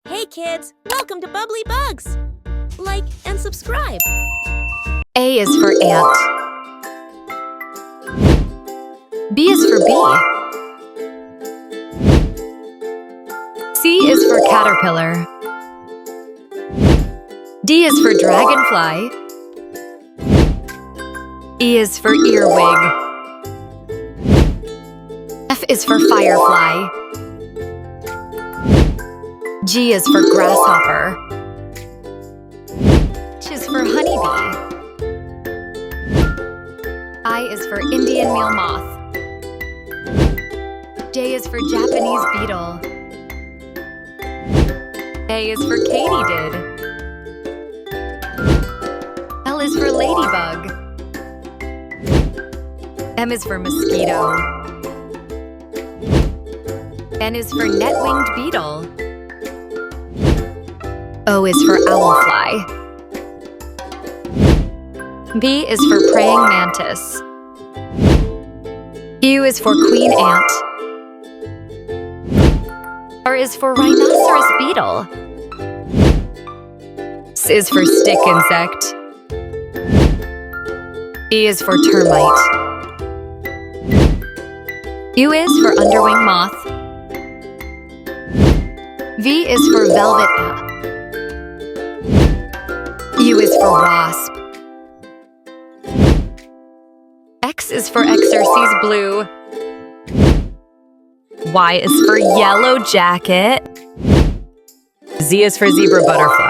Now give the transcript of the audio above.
Hey kids, welcome to Bubbly Bugs! Like and subscribe. A is for ant. B is for bee. C is for caterpillar. D is for dragonfly. E is for earwig. F is for firefly. G is for grasshopper. H is for honeybee. I is for Indian meal moth. J is for Japanese beetle. A is for katydid. L is for ladybug. M is for mosquito. N is for net-winged beetle. O is for owlfly. P is for praying mantis. Q is for queen ant. R is for rhinoceros beetle. S is for stick insect. T is for termite. U is for underwing moth. V is for velvet ant. U is for wasp. X is for Xerces blue. Y is for yellow jacket. Z is for zebra butterfly.